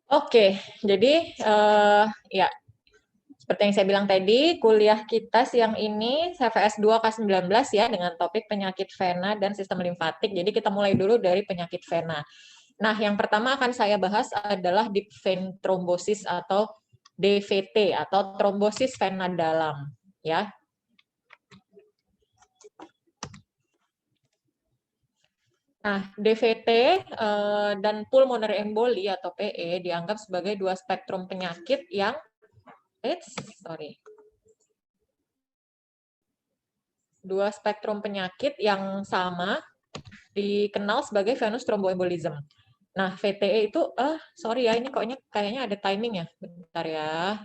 Oke, jadi ya seperti yang saya bilang tadi, kuliah kita siang ini CVS 2 K19 ya dengan topik penyakit vena dan sistem limfatik. Jadi kita mulai dulu dari penyakit vena. Nah, yang pertama akan saya bahas adalah deep vein thrombosis atau DVT atau trombosis vena dalam ya. Nah, DVT dan pulmonary emboli atau PE dianggap sebagai dua spektrum penyakit yang dua spektrum penyakit yang sama dikenal sebagai venous thromboembolism. Nah, VTE itu, sorry ya, ini kayaknya ada timing ya. Bentar ya.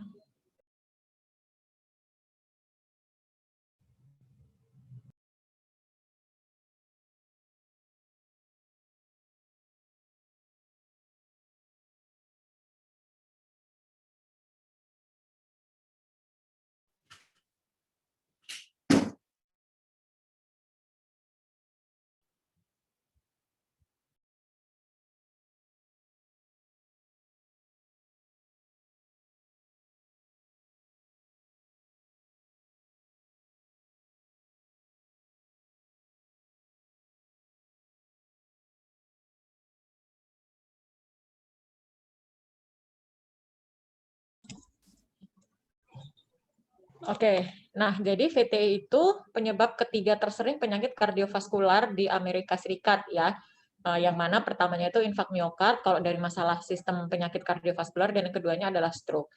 Oke, nah jadi VTE itu penyebab ketiga tersering penyakit kardiovaskular di Amerika Serikat ya. Yang mana pertamanya itu infak miokard kalau dari masalah sistem penyakit kardiovaskular dan yang keduanya adalah stroke.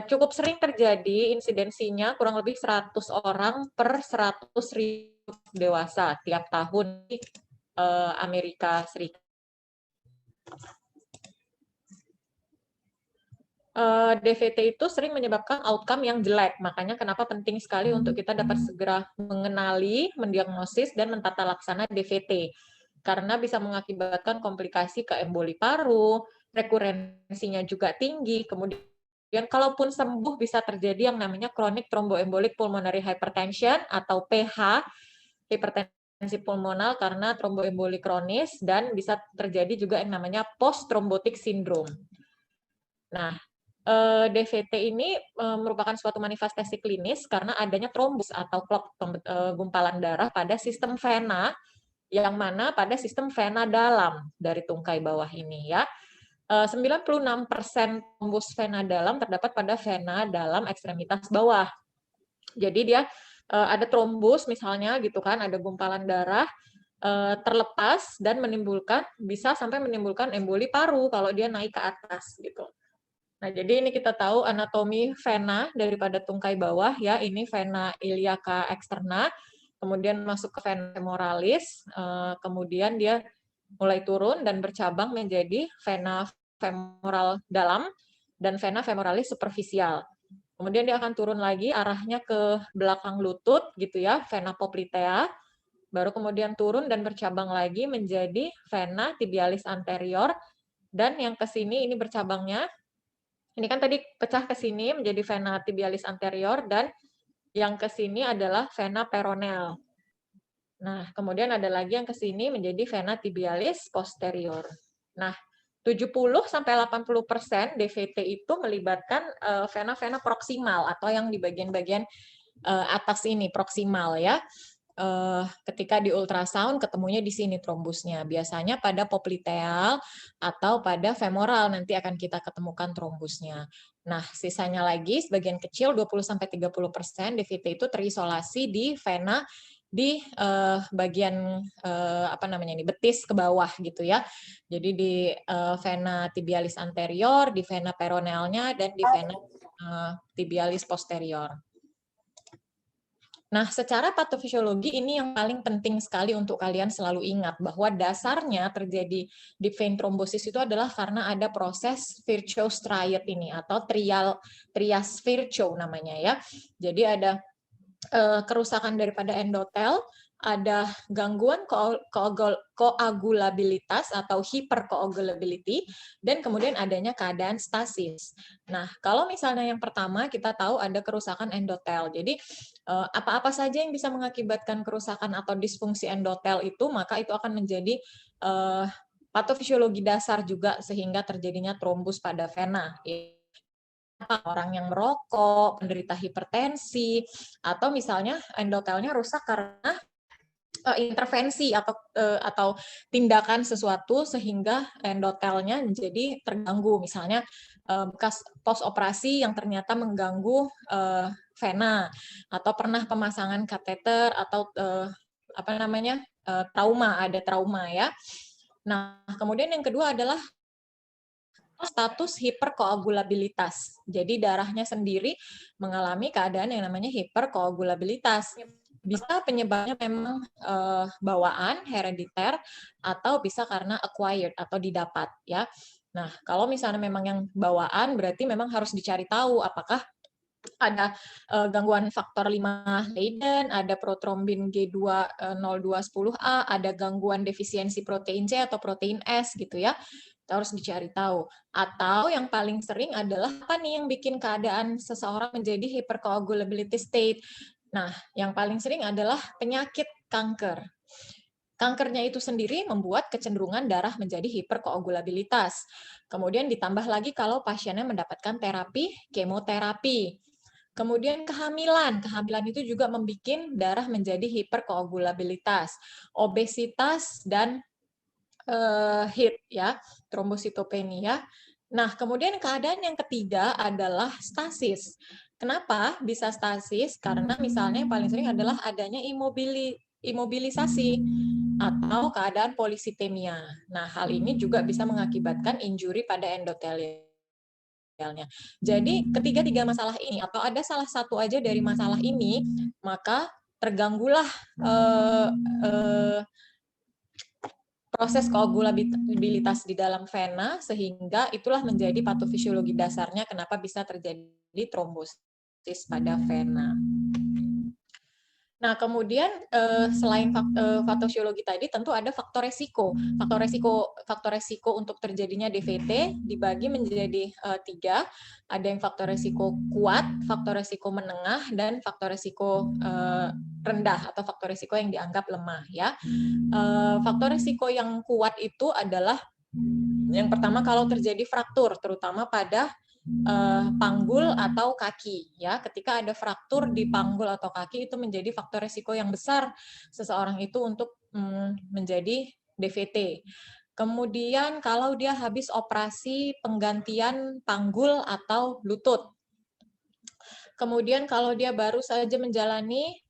Cukup sering terjadi insidensinya kurang lebih 100 orang per 100.000 dewasa tiap tahun di Amerika Serikat. DVT itu sering menyebabkan outcome yang jelek. Makanya kenapa penting sekali untuk kita dapat segera mengenali, mendiagnosis, dan mentata laksana DVT. Karena bisa mengakibatkan komplikasi ke emboli paru, rekurensinya juga tinggi, kemudian kalaupun sembuh bisa terjadi yang namanya chronic thromboembolic pulmonary hypertension atau PH, hipertensi pulmonal karena tromboemboli kronis, dan bisa terjadi juga yang namanya post thrombotic syndrome. Nah, DVT ini merupakan suatu manifestasi klinis karena adanya trombus atau clot gumpalan darah pada sistem vena yang mana pada sistem vena dalam dari tungkai bawah ini ya. 96% trombus vena dalam terdapat pada vena dalam ekstremitas bawah. Jadi dia ada trombus misalnya gitu kan, ada gumpalan darah terlepas dan bisa sampai menimbulkan emboli paru kalau dia naik ke atas gitu. Nah, jadi ini kita tahu anatomi vena daripada tungkai bawah ya. Ini vena iliaca externa, kemudian masuk ke vena femoralis, kemudian dia mulai turun dan bercabang menjadi vena femoral dalam dan vena femoralis superficial. Kemudian dia akan turun lagi arahnya ke belakang lutut gitu ya, vena poplitea. Baru kemudian turun dan bercabang lagi menjadi vena tibialis anterior, dan yang ke sini ini bercabangnya. Ini kan tadi pecah ke sini menjadi vena tibialis anterior dan yang ke sini adalah vena peronel. Nah, kemudian ada lagi yang ke sini menjadi vena tibialis posterior. Nah, 70-80% DVT itu melibatkan vena-vena proksimal atau yang di bagian-bagian atas ini proksimal ya. Ketika di ultrasound ketemunya di sini trombusnya. Biasanya pada popliteal atau pada femoral nanti akan kita ketemukan trombusnya. Nah, sisanya lagi sebagian kecil 20-30% DVT itu terisolasi di vena di bagian apa namanya ini betis ke bawah gitu ya. Jadi di vena tibialis anterior, di vena peronealnya dan di vena tibialis posterior. Nah, secara patofisiologi ini yang paling penting sekali untuk kalian selalu ingat bahwa dasarnya terjadi deep vein thrombosis itu adalah karena ada proses Virchow striate ini atau trias Virchow namanya ya. Jadi ada kerusakan daripada endotel, ada gangguan koagulabilitas atau hypercoagulability, dan kemudian adanya keadaan stasis. Nah, kalau misalnya yang pertama kita tahu ada kerusakan endotel. Jadi apa-apa saja yang bisa mengakibatkan kerusakan atau disfungsi endotel itu, maka itu akan menjadi patofisiologi dasar juga sehingga terjadinya trombus pada vena. Orang yang merokok, penderita hipertensi, atau misalnya endotelnya rusak karena intervensi atau tindakan sesuatu sehingga endotelnya menjadi terganggu, misalnya bekas pos operasi yang ternyata mengganggu vena, atau pernah pemasangan kateter atau ada trauma ya. Nah, kemudian yang kedua adalah status hiperkoagulabilitas. Jadi darahnya sendiri mengalami keadaan yang namanya hiperkoagulabilitas. Bisa penyebabnya memang bawaan, herediter, atau bisa karena acquired atau didapat ya. Nah, kalau misalnya memang yang bawaan berarti memang harus dicari tahu apakah ada gangguan faktor 5 Leiden, ada protrombin G20210A, ada gangguan defisiensi protein C atau protein S gitu ya. Kita harus dicari tahu. Atau yang paling sering adalah apa nih yang bikin keadaan seseorang menjadi hypercoagulability state. Nah, yang paling sering adalah penyakit kanker. Kankernya itu sendiri membuat kecenderungan darah menjadi hiperkoagulabilitas. Kemudian ditambah lagi kalau pasiennya mendapatkan terapi kemoterapi. Kemudian kehamilan itu juga membuat darah menjadi hiperkoagulabilitas, obesitas dan HIT ya, trombositopenia. Nah, kemudian keadaan yang ketiga adalah stasis. Kenapa bisa stasis? Karena misalnya yang paling sering adalah adanya imobilisasi atau keadaan polisitemia. Nah, hal ini juga bisa mengakibatkan injury pada endotelium. Jadi ketiga-tiga masalah ini atau ada salah satu aja dari masalah ini, maka terganggulah proses koagulabilitas di dalam vena sehingga itulah menjadi patofisiologi dasarnya kenapa bisa terjadi trombosis pada vena. Nah, kemudian selain patofisiologi tadi, tentu ada faktor resiko. Faktor resiko untuk terjadinya DVT dibagi menjadi 3. Ada yang faktor resiko kuat, faktor resiko menengah, dan faktor resiko rendah atau faktor resiko yang dianggap lemah. Ya, faktor resiko yang kuat itu adalah yang pertama kalau terjadi fraktur, terutama pada panggul atau kaki ya. Ketika ada fraktur di panggul atau kaki itu menjadi faktor risiko yang besar seseorang itu untuk menjadi DVT. Kemudian kalau dia habis operasi penggantian panggul atau lutut. Kemudian kalau dia baru saja menjalani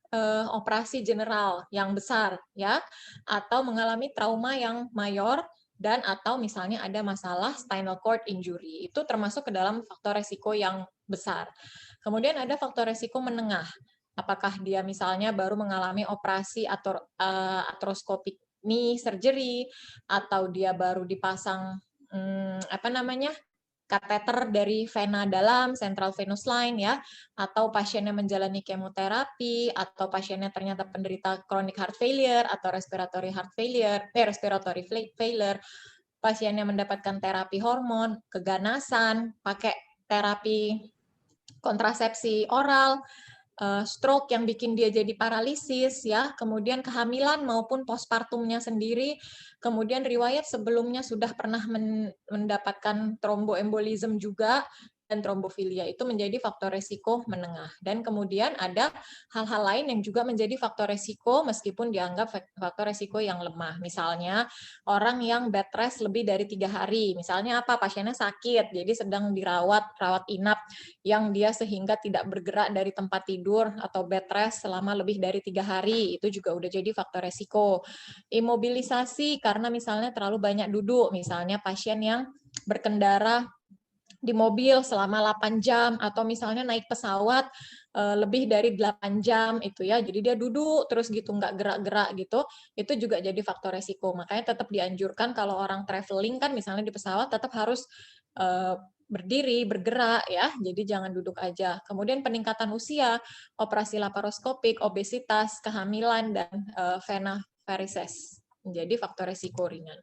operasi general yang besar ya, atau mengalami trauma yang mayor, dan atau misalnya ada masalah spinal cord injury, itu termasuk ke dalam faktor resiko yang besar. Kemudian ada faktor resiko menengah, apakah dia misalnya baru mengalami operasi atau arthroscopic knee surgery, atau dia baru dipasang kateter dari vena dalam, central venous line ya, atau pasiennya menjalani kemoterapi, atau pasiennya ternyata penderita chronic heart failure atau respiratory failure, pasiennya mendapatkan terapi hormon, keganasan, pakai terapi kontrasepsi oral, stroke yang bikin dia jadi paralisis ya, kemudian kehamilan maupun postpartumnya sendiri, kemudian riwayat sebelumnya sudah pernah mendapatkan tromboembolism juga, dan trombofilia itu menjadi faktor resiko menengah. Dan kemudian ada hal-hal lain yang juga menjadi faktor resiko meskipun dianggap faktor resiko yang lemah. Misalnya orang yang bed rest lebih dari 3 hari. Misalnya apa? Pasiennya sakit, jadi sedang rawat inap yang dia sehingga tidak bergerak dari tempat tidur atau bed rest selama lebih dari 3 hari. Itu juga udah jadi faktor resiko. Imobilisasi karena misalnya terlalu banyak duduk. Misalnya pasien yang berkendara di mobil selama 8 jam atau misalnya naik pesawat lebih dari 8 jam itu ya. Jadi dia duduk terus gitu nggak gerak-gerak gitu. Itu juga jadi faktor resiko. Makanya tetap dianjurkan kalau orang traveling kan misalnya di pesawat tetap harus berdiri, bergerak ya. Jadi jangan duduk aja. Kemudian peningkatan usia, operasi laparoskopik, obesitas, kehamilan dan vena varices menjadi faktor resiko ringan.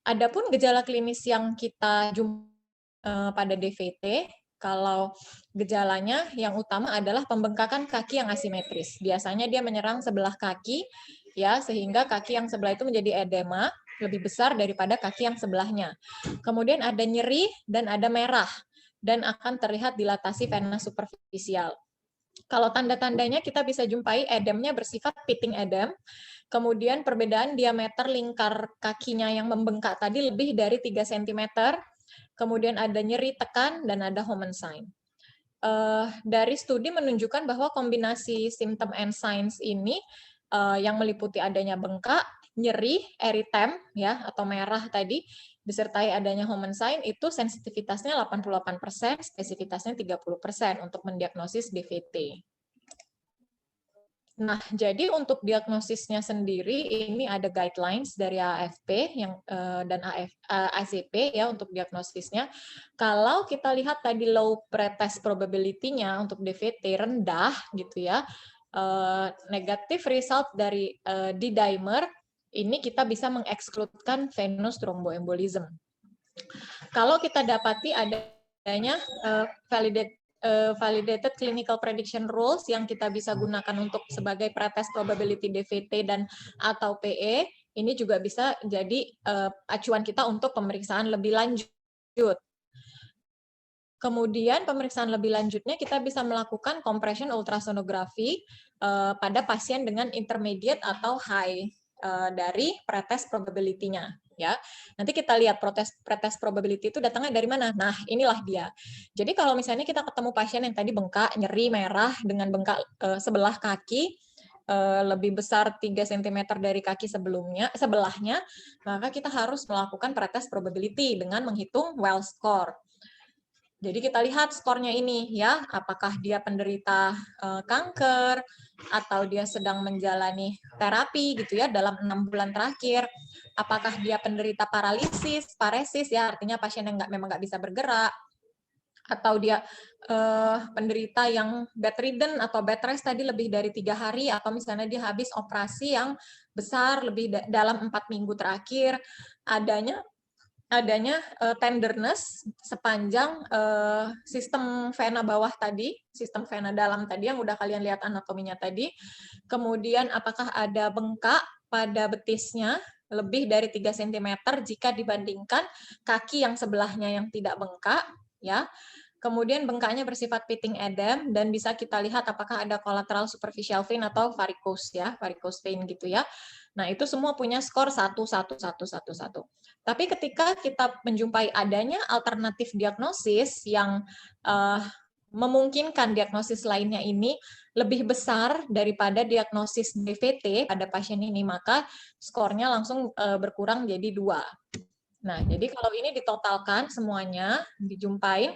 Adapun gejala klinis yang kita jumpai pada DVT, kalau gejalanya yang utama adalah pembengkakan kaki yang asimetris. Biasanya dia menyerang sebelah kaki, ya, sehingga kaki yang sebelah itu menjadi edema. lebih besar daripada kaki yang sebelahnya. Kemudian ada nyeri dan ada merah, dan akan terlihat dilatasi vena superficial. Kalau tanda-tandanya kita bisa jumpai edemnya bersifat pitting edem, kemudian perbedaan diameter lingkar kakinya yang membengkak tadi lebih dari 3 cm, kemudian ada nyeri tekan, dan ada Homan sign. Dari studi menunjukkan bahwa kombinasi symptom and signs ini yang meliputi adanya bengkak, nyeri, eritem ya atau merah tadi disertai adanya Homan sign itu sensitivitasnya 88%, spesifitasnya 30% untuk mendiagnosis DVT. Nah, jadi untuk diagnosisnya sendiri ini ada guidelines dari AFP dan ACP ya untuk diagnosisnya. Kalau kita lihat tadi low pretest probability-nya untuk DVT rendah gitu ya, negatif result dari D-dimer ini kita bisa mengekskludkan venous thromboembolism. Kalau kita dapati adanya validated clinical prediction rules yang kita bisa gunakan untuk sebagai pretest probability DVT dan atau PE, ini juga bisa jadi acuan kita untuk pemeriksaan lebih lanjut. Kemudian pemeriksaan lebih lanjutnya kita bisa melakukan compression ultrasonografi pada pasien dengan intermediate atau high dari pretest probability-nya. Ya, nanti kita lihat pretest probability itu datangnya dari mana. Nah, inilah dia. Jadi kalau misalnya kita ketemu pasien yang tadi bengkak, nyeri, merah dengan bengkak sebelah kaki lebih besar 3 cm dari kaki sebelahnya, maka kita harus melakukan pretest probability dengan menghitung Wells score. Jadi kita lihat skornya ini ya, apakah dia penderita kanker atau dia sedang menjalani terapi gitu ya dalam 6 bulan terakhir. Apakah dia penderita paralisis, paresis ya, artinya pasien yang memang nggak bisa bergerak, atau dia penderita yang bedridden atau bed rest tadi lebih dari 3 hari, atau misalnya dia habis operasi yang besar lebih dalam 4 minggu terakhir, adanya tenderness sepanjang sistem vena bawah tadi, sistem vena dalam tadi yang udah kalian lihat anatominya tadi. Kemudian apakah ada bengkak pada betisnya lebih dari 3 cm jika dibandingkan kaki yang sebelahnya yang tidak bengkak, ya. Kemudian bengkaknya bersifat pitting edem dan bisa kita lihat apakah ada collateral superficial vein atau varicose ya, varicose vein gitu ya. Nah, itu semua punya skor 1, 1, 1, 1, 1. Tapi ketika kita menjumpai adanya alternatif diagnosis yang memungkinkan diagnosis lainnya ini lebih besar daripada diagnosis DVT pada pasien ini, maka skornya langsung berkurang jadi 2. Nah, jadi kalau ini ditotalkan semuanya, dijumpain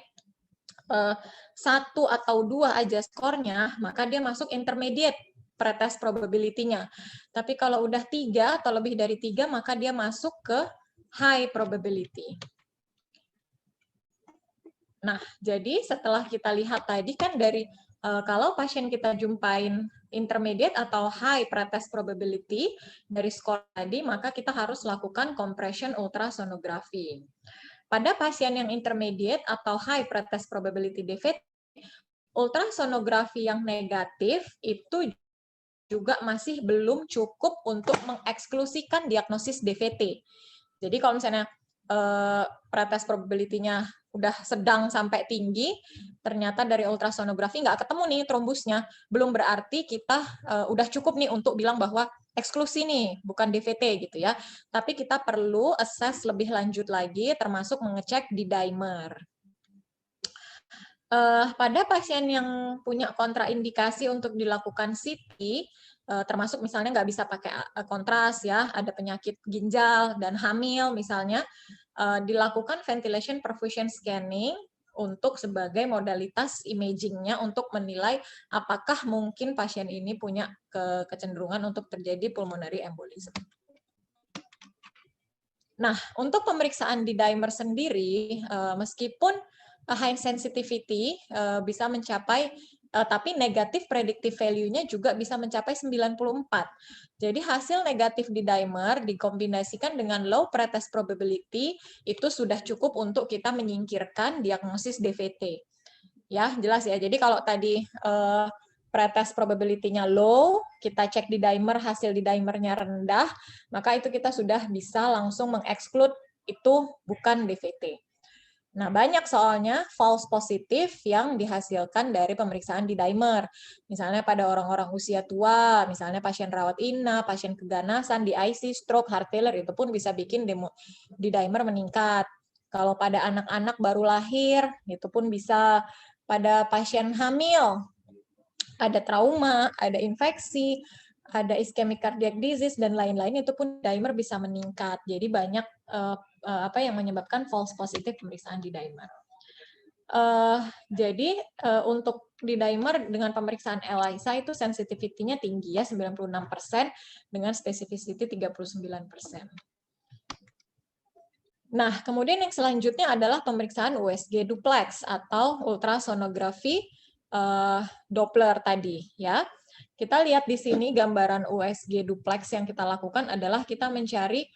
1 atau 2 aja skornya, maka dia masuk intermediate pretest probability-nya. Tapi kalau udah 3 atau lebih dari 3, maka dia masuk ke high probability. Nah, jadi setelah kita lihat tadi kan dari kalau pasien kita jumpain intermediate atau high pretest probability dari skor tadi, maka kita harus lakukan compression ultrasonografi. Pada pasien yang intermediate atau high pretest probability DVT, ultrasonografi yang negatif itu juga masih belum cukup untuk mengeksklusikan diagnosis DVT. Jadi kalau misalnya pretest probability-nya udah sedang sampai tinggi, ternyata dari ultrasonografi nggak ketemu nih trombusnya, belum berarti kita udah cukup nih untuk bilang bahwa eksklusi nih, bukan DVT gitu ya. Tapi kita perlu assess lebih lanjut lagi, termasuk mengecek D-dimer. Pada pasien yang punya kontraindikasi untuk dilakukan CT, termasuk misalnya nggak bisa pakai kontras ya, ada penyakit ginjal dan hamil misalnya, dilakukan ventilation perfusion scanning untuk sebagai modalitas imaging-nya untuk menilai apakah mungkin pasien ini punya kecenderungan untuk terjadi pulmonary embolism. Nah, untuk pemeriksaan D-dimer sendiri, meskipun high sensitivity bisa mencapai, tapi negatif predictive value-nya juga bisa mencapai 94. Jadi hasil negatif D-dimer dikombinasikan dengan low pretest probability, itu sudah cukup untuk kita menyingkirkan diagnosis DVT. Ya, jelas ya. Jadi kalau tadi pretest probability-nya low, kita cek di dimer, hasil di dimernya rendah, maka itu kita sudah bisa langsung mengeksklut itu bukan DVT. Nah, banyak soalnya false positif yang dihasilkan dari pemeriksaan di dimer. Misalnya pada orang-orang usia tua, misalnya pasien rawat inap, pasien keganasan, di IC, stroke, heart failure, itu pun bisa bikin di dimer meningkat. Kalau pada anak-anak baru lahir, itu pun bisa. Pada pasien hamil, ada trauma, ada infeksi, ada ischemic cardiac disease, dan lain-lain, itu pun dimer bisa meningkat. Jadi banyak apa yang menyebabkan false positif pemeriksaan di dimer. Jadi untuk di dimer dengan pemeriksaan ELISA itu sensitivity-nya tinggi ya, 96% dengan specificity 39%. Nah, kemudian yang selanjutnya adalah pemeriksaan USG duplex atau ultrasonografi Doppler tadi ya. Kita lihat di sini gambaran USG duplex yang kita lakukan adalah kita mencari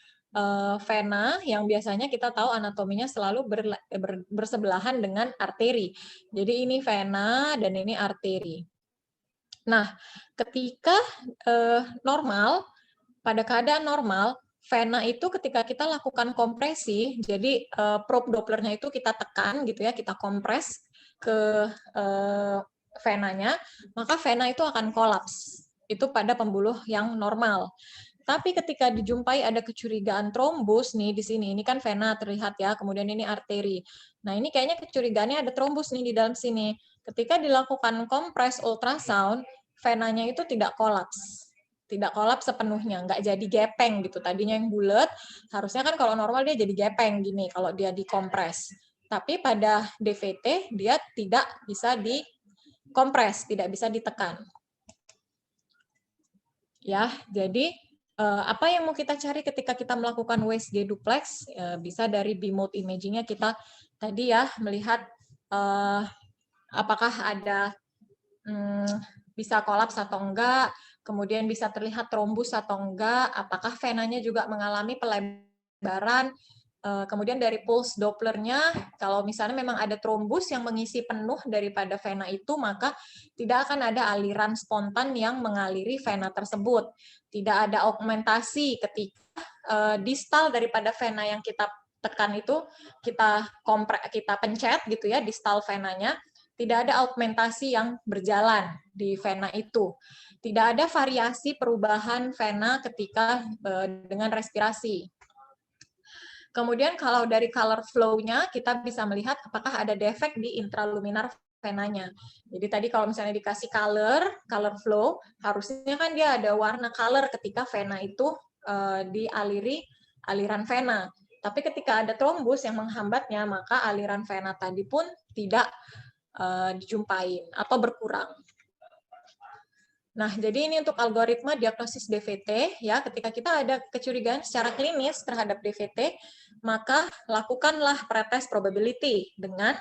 vena yang biasanya kita tahu anatominya selalu bersebelahan dengan arteri. Jadi ini vena dan ini arteri. Nah, ketika normal, pada keadaan normal, vena itu ketika kita lakukan kompresi, jadi probe Dopplernya itu kita tekan gitu ya, kita kompres ke venanya, maka vena itu akan kolaps. Itu pada pembuluh yang normal. Tapi ketika dijumpai ada kecurigaan trombus nih di sini, ini kan vena terlihat ya, kemudian ini arteri. Nah, ini kayaknya kecurigaannya ada trombus nih di dalam sini. Ketika dilakukan kompres ultrasound, venanya itu tidak kolaps. Tidak kolaps sepenuhnya, nggak jadi gepeng gitu. Tadinya yang bulat, harusnya kan kalau normal dia jadi gepeng gini kalau dia dikompres. Tapi pada DVT dia tidak bisa dikompres, tidak bisa ditekan. Ya, jadi apa yang mau kita cari ketika kita melakukan USG duplex? Bisa dari B-mode imaging-nya kita tadi ya melihat apakah ada bisa kolaps atau enggak, kemudian bisa terlihat trombus atau enggak, apakah venanya juga mengalami pelebaran, kemudian dari pulse Dopplernya, kalau misalnya memang ada trombus yang mengisi penuh daripada vena itu, maka tidak akan ada aliran spontan yang mengaliri vena tersebut. Tidak ada augmentasi ketika distal daripada vena yang kita tekan itu, kita pencet gitu ya, distal venanya, tidak ada augmentasi yang berjalan di vena itu. Tidak ada variasi perubahan vena ketika dengan respirasi. Kemudian kalau dari color flow-nya, kita bisa melihat apakah ada defek di intraluminar venanya. Jadi tadi kalau misalnya dikasih color flow, harusnya kan dia ada warna color ketika vena itu dialiri aliran vena. Tapi ketika ada trombus yang menghambatnya, maka aliran vena tadi pun tidak dijumpain atau berkurang. Nah, jadi ini untuk algoritma diagnosis DVT ya. Ketika kita ada kecurigaan secara klinis terhadap DVT, maka lakukanlah pretest probability dengan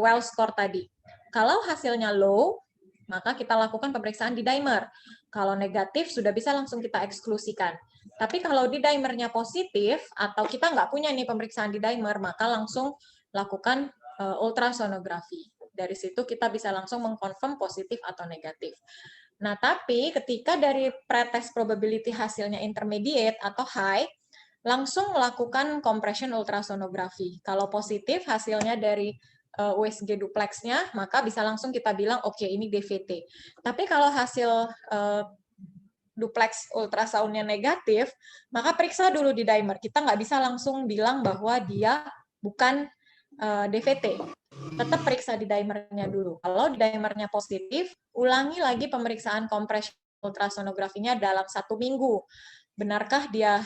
Wells score tadi. Kalau hasilnya low, maka kita lakukan pemeriksaan di dimer. Kalau negatif sudah bisa langsung kita eksklusikan. Tapi kalau di dimernya positif atau kita nggak punya nih pemeriksaan di dimer, maka langsung lakukan ultrasonografi. Dari situ kita bisa langsung mengkonfirm positif atau negatif. Nah, tapi ketika dari pretest probability hasilnya intermediate atau high, langsung melakukan compression ultrasonografi. Kalau positif hasilnya dari USG duplexnya, maka bisa langsung kita bilang, oke, ini DVT. Tapi kalau hasil duplex ultrasoundnya negatif, maka periksa dulu di dimer. Kita nggak bisa langsung bilang bahwa dia bukan DVT. Tetap periksa di dimernya dulu. Kalau di dimernya positif, ulangi lagi pemeriksaan compression ultrasonografinya dalam 1 minggu. Benarkah dia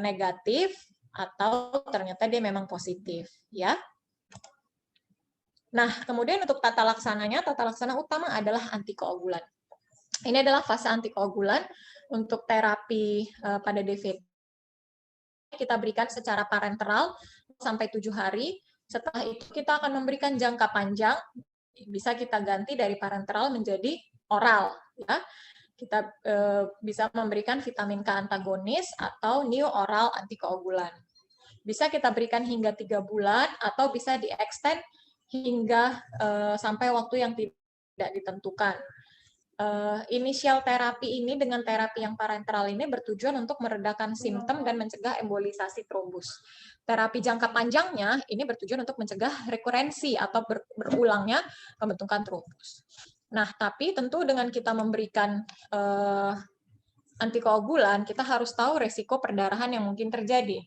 negatif atau ternyata dia memang positif, ya? Nah, kemudian untuk tata laksananya, tata laksana utama adalah antikoagulan. Ini adalah fase antikoagulan untuk terapi pada DVT. Kita berikan secara parenteral sampai 7 hari. Setelah itu kita akan memberikan jangka panjang, bisa kita ganti dari parenteral menjadi oral. Ya. Kita bisa memberikan vitamin K antagonis atau new oral antikoagulan. Bisa kita berikan hingga 3 bulan atau bisa di-extend hingga sampai waktu yang tidak ditentukan. inisial terapi ini dengan terapi yang parenteral ini bertujuan untuk meredakan simptom dan mencegah embolisasi trombus. Terapi jangka panjangnya ini bertujuan untuk mencegah rekurensi atau berulangnya pembentukan trombus. Nah, tapi tentu dengan kita memberikan antikoagulan, kita harus tahu resiko perdarahan yang mungkin terjadi.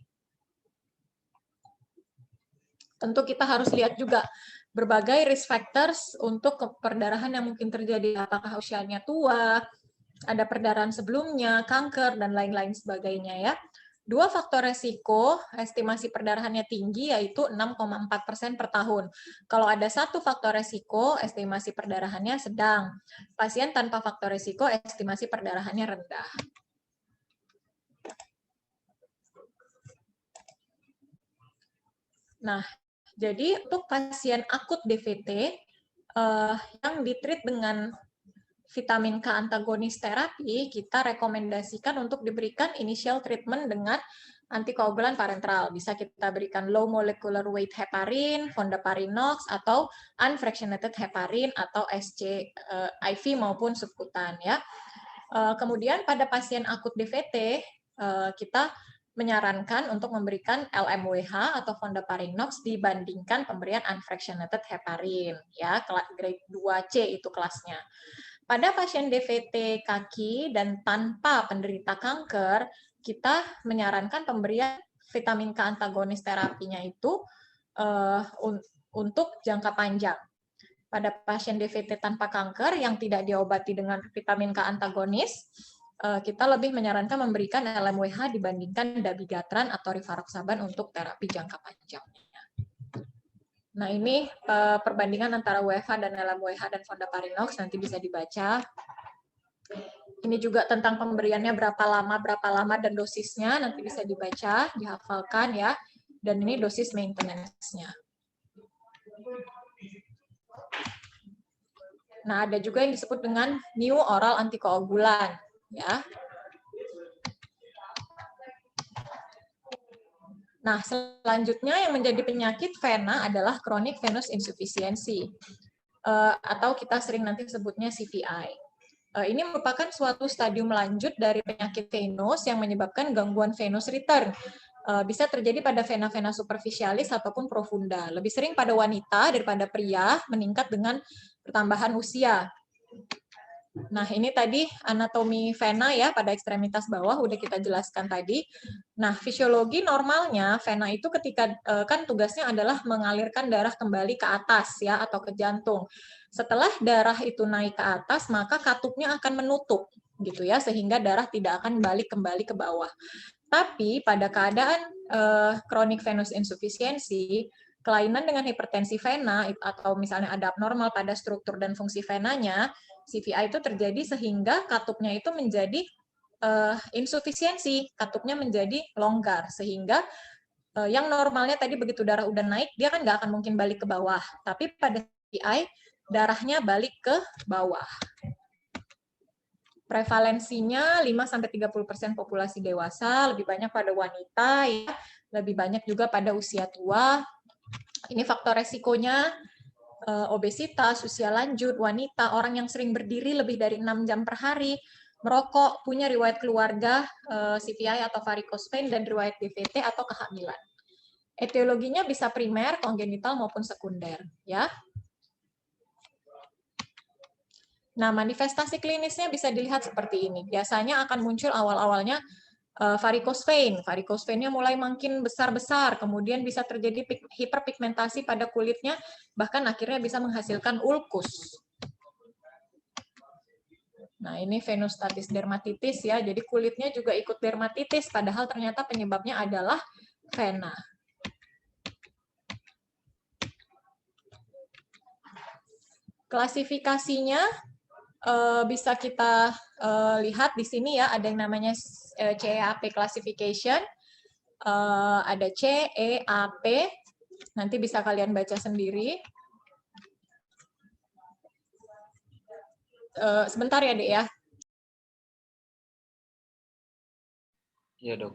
Tentu kita harus lihat juga berbagai risk factors untuk perdarahan yang mungkin terjadi. Apakah usianya tua, ada perdarahan sebelumnya, kanker, dan lain-lain sebagainya ya. Dua faktor resiko, estimasi perdarahannya tinggi, yaitu 6,4% per tahun. Kalau ada satu faktor resiko, estimasi perdarahannya sedang. Pasien tanpa faktor resiko, estimasi perdarahannya rendah. Nah, jadi untuk pasien akut DVT yang ditreat dengan vitamin K antagonis terapi, kita rekomendasikan untuk diberikan initial treatment dengan antikoagulan parenteral. Bisa kita berikan low molecular weight heparin, fondaparinux, atau unfractionated heparin, atau SC IV maupun subkutan. Ya. Kemudian pada pasien akut DVT, kita menyarankan untuk memberikan LMWH atau fondaparinux dibandingkan pemberian unfractionated heparin. Ya, grade 2C itu kelasnya. Pada pasien DVT kaki dan tanpa penderita kanker, kita menyarankan pemberian vitamin K antagonis terapinya itu untuk jangka panjang. Pada pasien DVT tanpa kanker yang tidak diobati dengan vitamin K antagonis, kita lebih menyarankan memberikan LMWH dibandingkan dabigatran atau rivaroxaban untuk terapi jangka panjang. Nah, ini perbandingan antara WFH dan LMWH dan fondaparinux, nanti bisa dibaca. Ini juga tentang pemberiannya berapa lama, dan dosisnya, nanti bisa dibaca, dihafalkan ya. Dan ini dosis maintenance-nya. Nah, ada juga yang disebut dengan new oral antikoagulan. Ya. Nah, selanjutnya yang menjadi penyakit vena adalah chronic venous insufficiency, atau kita sering nanti sebutnya CVI. Ini merupakan suatu stadium lanjut dari penyakit venous yang menyebabkan gangguan venous return. Bisa terjadi pada vena-vena superficialis ataupun profunda. Lebih sering pada wanita daripada pria, meningkat dengan pertambahan usia. Nah, ini tadi anatomi vena ya pada ekstremitas bawah udah kita jelaskan tadi. Nah, fisiologi normalnya vena itu ketika kan tugasnya adalah mengalirkan darah kembali ke atas ya atau ke jantung. Setelah darah itu naik ke atas, maka katupnya akan menutup gitu ya sehingga darah tidak akan balik kembali ke bawah. Tapi pada keadaan chronic venous insufficiency, kelainan dengan hipertensi vena atau misalnya ada abnormal pada struktur dan fungsi venanya, CVI itu terjadi sehingga katupnya itu menjadi insufisiensi, katupnya menjadi longgar, sehingga yang normalnya tadi begitu darah udah naik, dia kan nggak akan mungkin balik ke bawah. Tapi pada CVI, darahnya balik ke bawah. Prevalensinya 5-30% populasi dewasa, lebih banyak pada wanita, ya, lebih banyak juga pada usia tua. Ini faktor resikonya, obesitas, usia lanjut, wanita, orang yang sering berdiri lebih dari 6 jam per hari, merokok, punya riwayat keluarga, CVI atau varicose vein, dan riwayat DVT atau kehamilan. Etiologinya bisa primer, kongenital, maupun sekunder. Ya. Nah, manifestasi klinisnya bisa dilihat seperti ini. Biasanya akan muncul awal-awalnya varicose vein. Varicose vein-nya mulai makin besar-besar, kemudian bisa terjadi hiperpigmentasi pada kulitnya, bahkan akhirnya bisa menghasilkan ulkus. Nah, ini venous dermatitis ya, jadi kulitnya juga ikut dermatitis, padahal ternyata penyebabnya adalah vena. Klasifikasinya bisa kita lihat di sini ya, ada yang namanya CEAP classification, ada C, E, A, P, nanti bisa kalian baca sendiri. Sebentar ya, Dek ya. Iya, Dok.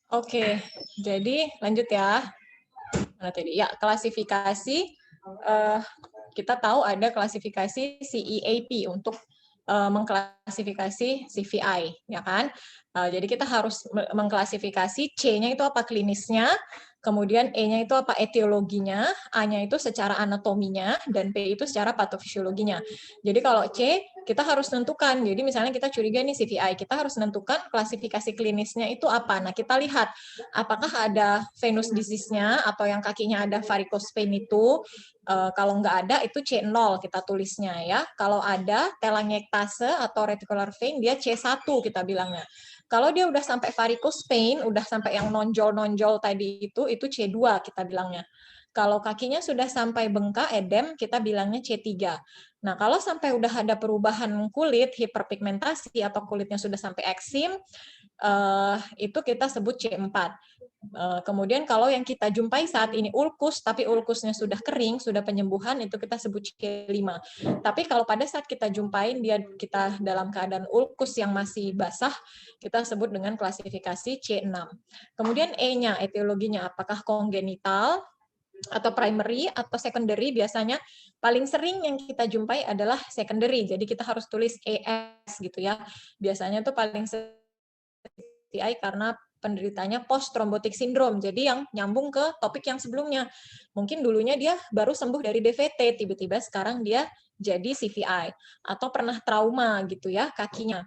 Oke, jadi lanjut ya. Mana tadi? Ya, klasifikasi. Kita tahu ada klasifikasi CEAP untuk mengklasifikasi CVI, ya kan? Jadi kita harus mengklasifikasi C-nya itu apa klinisnya, kemudian E-nya itu apa etiologinya, A-nya itu secara anatominya, dan P itu secara patofisiologinya. Jadi kalau C, kita harus tentukan. Jadi misalnya kita curiga nih CVI, kita harus menentukan klasifikasi klinisnya itu apa. Nah, kita lihat apakah ada venous disease-nya atau yang kakinya ada varicose vein itu. Kalau nggak ada itu C0 kita tulisnya ya. Kalau ada telangiectase atau reticular vein dia C1 kita bilangnya. Kalau dia udah sampai varicose vein, udah sampai yang nonjol-nonjol tadi itu C2 kita bilangnya. Kalau kakinya sudah sampai bengkak, edem, kita bilangnya C3. Nah, kalau sampai udah ada perubahan kulit, hiperpigmentasi, atau kulitnya sudah sampai eksim, itu kita sebut C4. Kemudian kalau yang kita jumpai saat ini ulkus, tapi ulkusnya sudah kering, sudah penyembuhan, itu kita sebut C5. Tapi kalau pada saat kita jumpain kita dalam keadaan ulkus yang masih basah, kita sebut dengan klasifikasi C6. Kemudian E-nya, etiologinya, apakah kongenital, atau primary, atau secondary, biasanya paling sering yang kita jumpai adalah secondary, jadi kita harus tulis ES gitu ya. Biasanya tuh paling sering karena penderitanya post thrombotic syndrome. Jadi yang nyambung ke topik yang sebelumnya. Mungkin dulunya dia baru sembuh dari DVT, tiba-tiba sekarang dia jadi CVI atau pernah trauma gitu ya kakinya.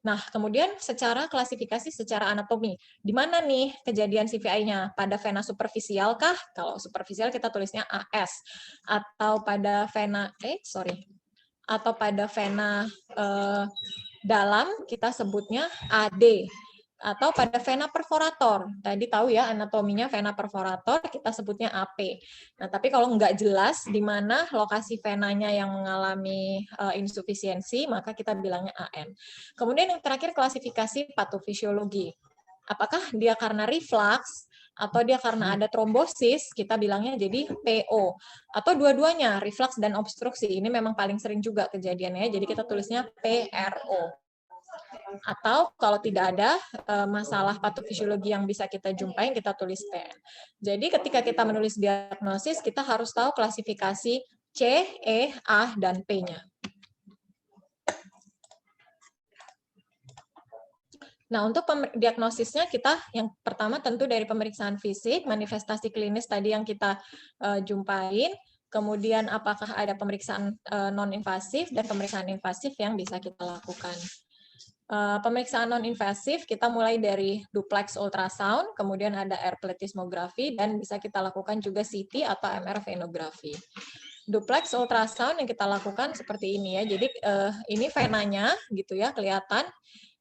Nah, kemudian secara klasifikasi secara anatomi, di mana nih kejadian CVI-nya? Pada vena superficial kah? Kalau superficial kita tulisnya AS. Atau pada vena atau pada vena dalam kita sebutnya AD. Atau pada vena perforator. Tadi tahu ya anatominya vena perforator, kita sebutnya AP. Nah, tapi kalau nggak jelas di mana lokasi venanya yang mengalami insufisiensi, maka kita bilangnya AM. Kemudian yang terakhir klasifikasi patofisiologi. Apakah dia karena reflux atau dia karena ada trombosis, kita bilangnya jadi PO. Atau dua-duanya, reflux dan obstruksi. Ini memang paling sering juga kejadiannya, jadi kita tulisnya PRO. Atau kalau tidak ada masalah patofisiologi yang bisa kita jumpain, kita tulis PN. Jadi ketika kita menulis diagnosis, kita harus tahu klasifikasi C, E, A, dan P-nya. Nah, untuk diagnosisnya kita yang pertama tentu dari pemeriksaan fisik, manifestasi klinis tadi yang kita jumpain, kemudian apakah ada pemeriksaan non-invasif dan pemeriksaan invasif yang bisa kita lakukan. Pemeriksaan non-invasif kita mulai dari duplex ultrasound, kemudian ada air plethysmography, dan bisa kita lakukan juga CT atau MR venografi. Duplex ultrasound yang kita lakukan seperti ini ya. Jadi ini venanya gitu ya, kelihatan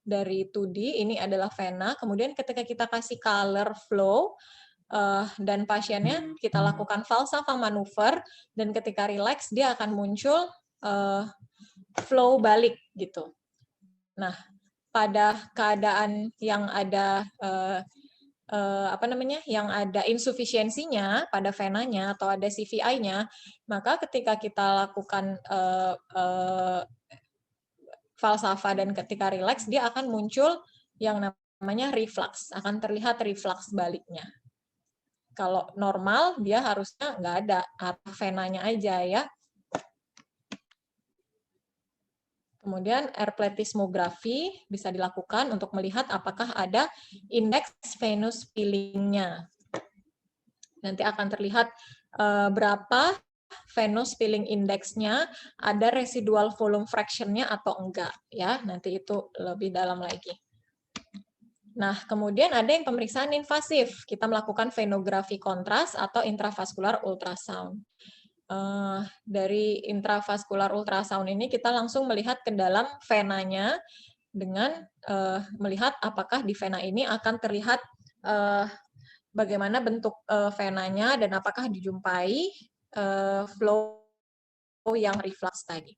dari 2D, ini adalah vena. Kemudian ketika kita kasih color flow dan pasiennya kita lakukan Valsalva manuver, dan ketika relax dia akan muncul flow balik gitu. Nah, pada keadaan yang ada yang ada insufisiensinya pada venanya atau ada CVI-nya, maka ketika kita lakukan Valsalva dan ketika relax, dia akan muncul yang namanya reflux, akan terlihat reflux baliknya. Kalau normal, dia harusnya nggak ada, arah venanya aja ya. Kemudian air plethysmography bisa dilakukan untuk melihat apakah ada indeks venous filling-nya. Nanti akan terlihat berapa venous filling index-nya, ada residual volume fraction-nya atau enggak ya. Nanti itu lebih dalam lagi. Nah, kemudian ada yang pemeriksaan invasif. Kita melakukan venografi kontras atau intravaskular ultrasound. Dari intravaskular ultrasound ini kita langsung melihat ke dalam venanya dengan melihat apakah di vena ini akan terlihat bagaimana bentuk venanya dan apakah dijumpai flow yang reflux tadi.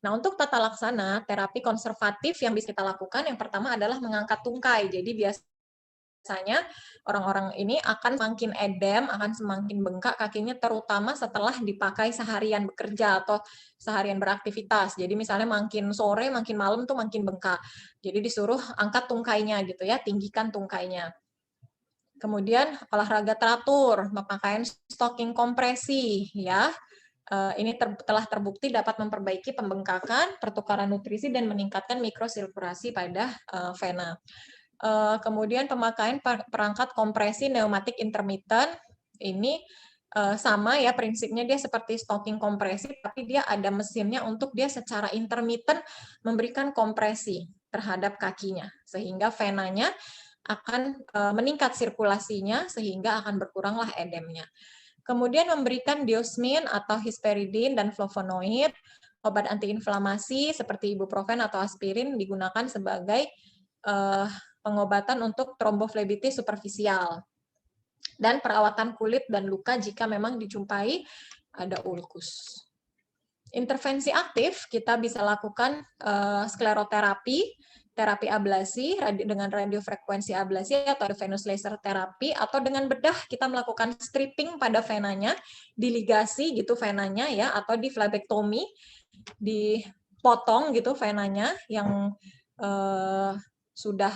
Nah, untuk tata laksana terapi konservatif yang bisa kita lakukan, yang pertama adalah mengangkat tungkai. Jadi biasanya orang-orang ini akan semakin edem, akan semakin bengkak kakinya, terutama setelah dipakai seharian bekerja atau seharian beraktivitas. Jadi misalnya makin sore, makin malam tuh makin bengkak. Jadi disuruh angkat tungkainya gitu ya, tinggikan tungkainya. Kemudian olahraga teratur, pemakaian stocking kompresi ya. Ini telah terbukti dapat memperbaiki pembengkakan, pertukaran nutrisi, dan meningkatkan mikrosirkulasi pada vena. Kemudian pemakaian perangkat kompresi pneumatik intermittent, ini sama ya prinsipnya, dia seperti stocking kompresi, tapi dia ada mesinnya untuk dia secara intermittent memberikan kompresi terhadap kakinya, sehingga venanya akan meningkat sirkulasinya, sehingga akan berkuranglah edemnya. Kemudian memberikan diosmin atau hesperidin dan flavonoid, obat antiinflamasi seperti ibuprofen atau aspirin digunakan sebagai pengobatan untuk tromboflebitis superficial. Dan perawatan kulit dan luka jika memang dijumpai ada ulkus. Intervensi aktif kita bisa lakukan skleroterapi, terapi ablasi dengan radiofrekuensi ablasi atau venous laser terapi, atau dengan bedah kita melakukan stripping pada venanya, diligasi gitu venanya ya, atau di phlebectomy, dipotong gitu venanya yang sudah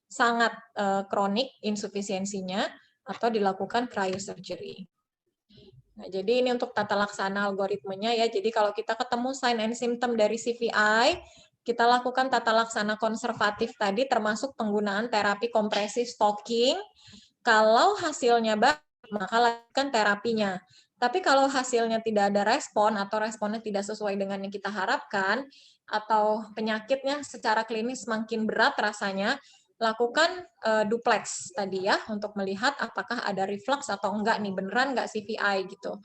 sangat kronik insufisiensinya, atau dilakukan cryosurgery. Nah, jadi ini untuk tata laksana algoritmenya ya. Jadi kalau kita ketemu sign and symptom dari CVI, kita lakukan tata laksana konservatif tadi, termasuk penggunaan terapi kompresi stocking. Kalau hasilnya baik, maka lakukan terapinya. Tapi kalau hasilnya tidak ada respon atau responnya tidak sesuai dengan yang kita harapkan, atau penyakitnya secara klinis makin berat rasanya, lakukan duplex tadi ya, untuk melihat apakah ada reflux atau enggak nih, beneran enggak CVI gitu.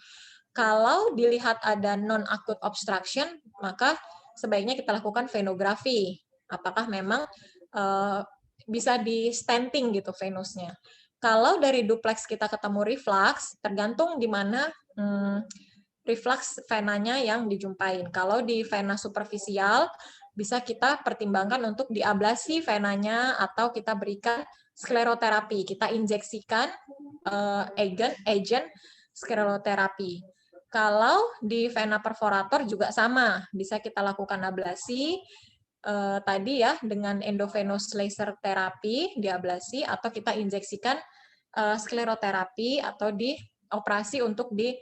Kalau dilihat ada non-acute obstruction, maka sebaiknya kita lakukan venografi. Apakah memang bisa di stenting gitu venusnya. Kalau dari duplex kita ketemu reflux, tergantung di mana reflux venanya yang dijumpain. Kalau di vena superficial, bisa kita pertimbangkan untuk diablasi venanya atau kita berikan skleroterapi. Kita injeksikan agent skleroterapi. Kalau di vena perforator juga sama, bisa kita lakukan ablasi tadi ya dengan endovenous laser terapi, diablasi, atau kita injeksikan skleroterapi atau dioperasi untuk di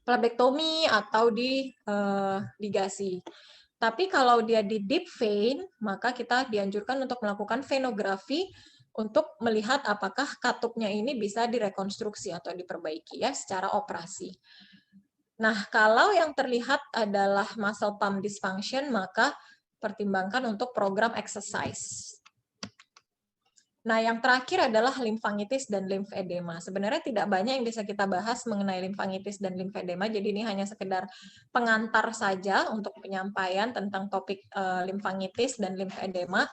phlebectomy atau di ligasi. Tapi kalau dia di deep vein, maka kita dianjurkan untuk melakukan venografi untuk melihat apakah katupnya ini bisa direkonstruksi atau diperbaiki ya secara operasi. Nah, kalau yang terlihat adalah muscle pump dysfunction, maka pertimbangkan untuk program exercise. Nah, yang terakhir adalah limfangitis dan limfedema. Sebenarnya tidak banyak yang bisa kita bahas mengenai limfangitis dan limfedema, jadi ini hanya sekedar pengantar saja untuk penyampaian tentang topik limfangitis dan limfedema.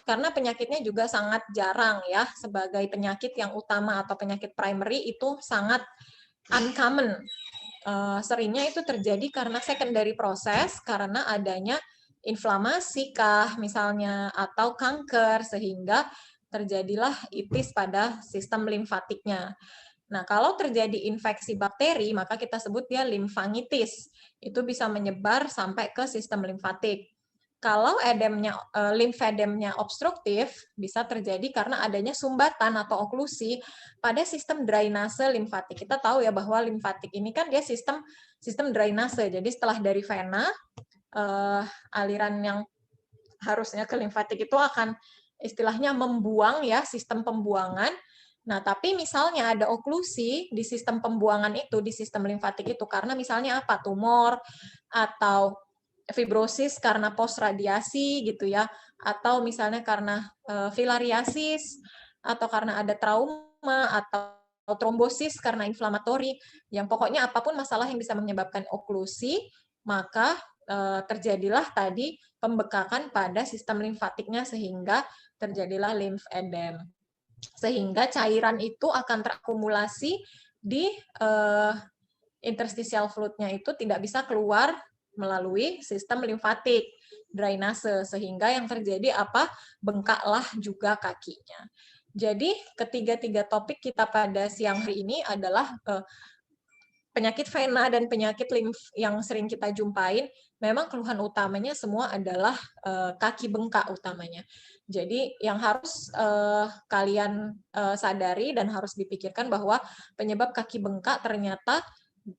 Karena penyakitnya juga sangat jarang ya, sebagai penyakit yang utama atau penyakit primary itu sangat uncommon. Seringnya itu terjadi karena secondary proses, karena adanya inflamasi kah misalnya atau kanker, sehingga terjadilah itis pada sistem limfatiknya. Nah, kalau terjadi infeksi bakteri, maka kita sebut dia limfangitis. Itu bisa menyebar sampai ke sistem limfatik. Kalau limfedemnya obstruktif, bisa terjadi karena adanya sumbatan atau oklusi pada sistem drainase limfatik. Kita tahu ya bahwa limfatik ini kan dia sistem drainase. Jadi setelah dari vena, aliran yang harusnya ke limfatik itu akan istilahnya membuang ya, sistem pembuangan. Nah, tapi misalnya ada oklusi di sistem pembuangan itu, di sistem limfatik itu, karena misalnya apa? Tumor, atau fibrosis karena post radiasi gitu ya, atau misalnya karena filariasis, atau karena ada trauma, atau trombosis karena inflamatori, yang pokoknya apapun masalah yang bisa menyebabkan oklusi, maka terjadilah tadi pembekakan pada sistem limfatiknya sehingga terjadilah lymphedem. Sehingga cairan itu akan terakumulasi di interstitial fluid-nya itu tidak bisa keluar melalui sistem limfatik drainase, sehingga yang terjadi apa? Bengkaklah juga kakinya. Jadi ketiga-tiga topik kita pada siang hari ini adalah penyakit vena dan penyakit limf yang sering kita jumpain. Memang keluhan utamanya semua adalah kaki bengkak utamanya. Jadi yang harus kalian sadari dan harus dipikirkan bahwa penyebab kaki bengkak ternyata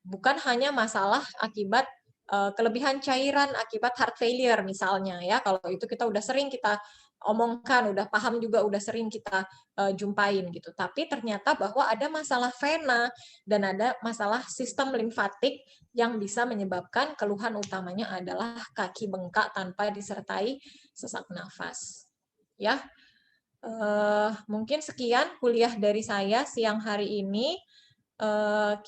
bukan hanya masalah akibat kelebihan cairan akibat heart failure misalnya ya. Kalau itu kita udah sering kita omongkan, udah paham juga, udah sering kita jumpain gitu. Tapi ternyata bahwa ada masalah vena dan ada masalah sistem limfatik yang bisa menyebabkan keluhan utamanya adalah kaki bengkak tanpa disertai sesak nafas. Ya, mungkin sekian kuliah dari saya siang hari ini.